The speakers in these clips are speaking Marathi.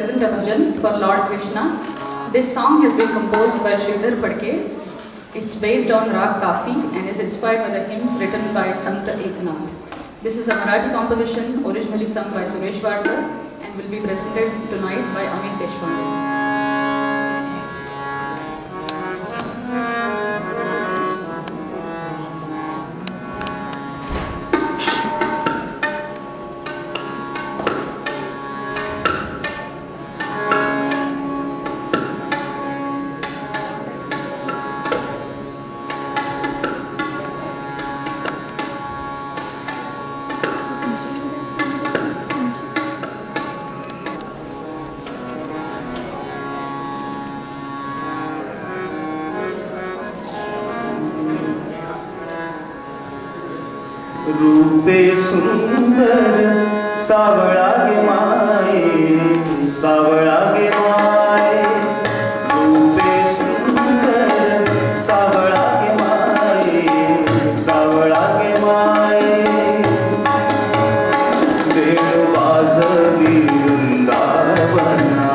present a bhajan for Lord Krishna. This song has been composed by Sridhar Phadke. It's based on Rag Kafi and is inspired by the hymns written by Sant Eknath. This is a Marathi composition originally sung by Suresh Wadkar and will be presented tonight by Amit Deshpande. रूपे सुंदर सावळा गे माये सावळा गे माये रूपे सुंदर सावळा गे माये सावळा गे माये वेणु वाजवी वृंदावना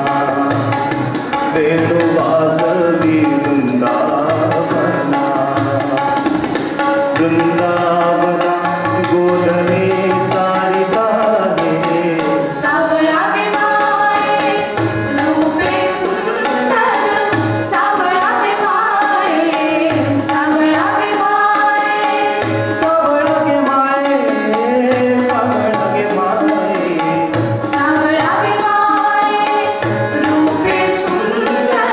वेणु वाजवी वृंदावना वृंदावना गोधने चारिता गे सावळा गे माये रूपे सुंदर सावळा गे माये सावळा गे माये सावळा गे माये सावळा गे माये सावळा गे माये रूपे सुंदर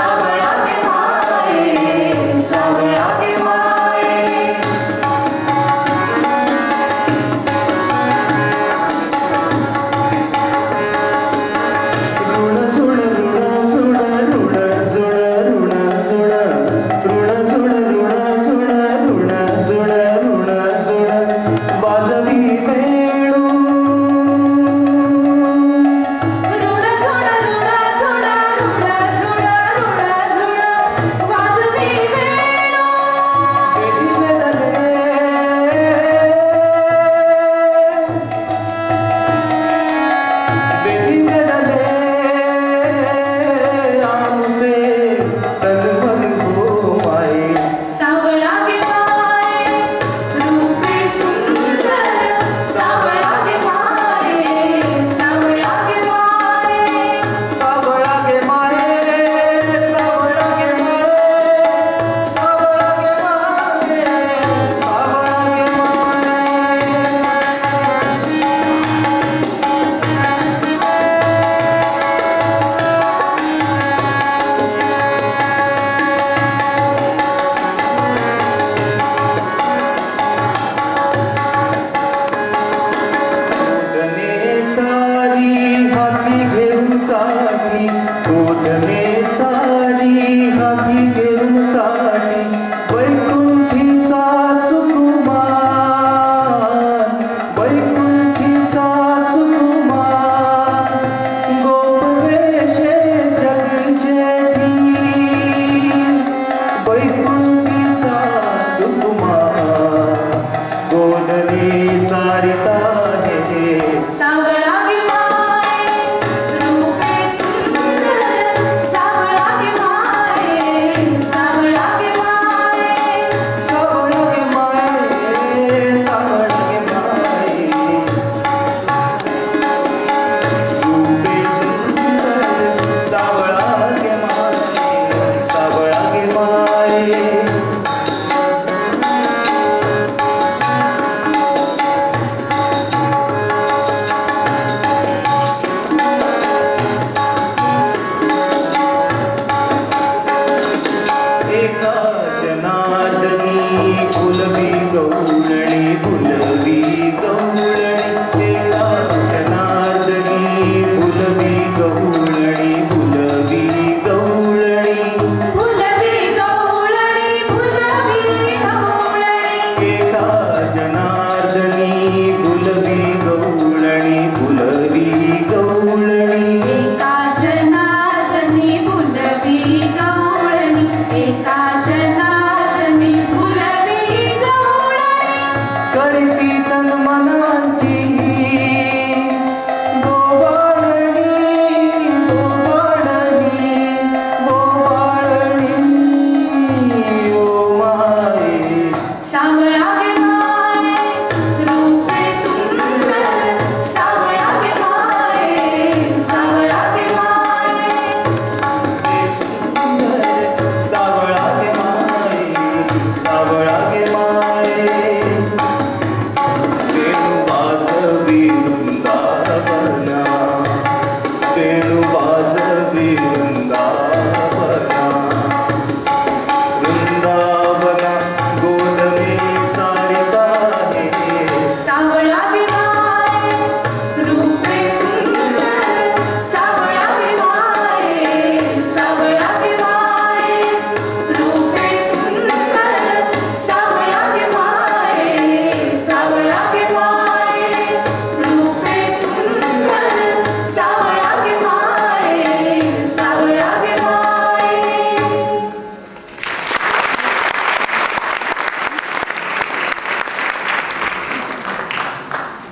सावळा गे माये सावळा गे माये गौरणी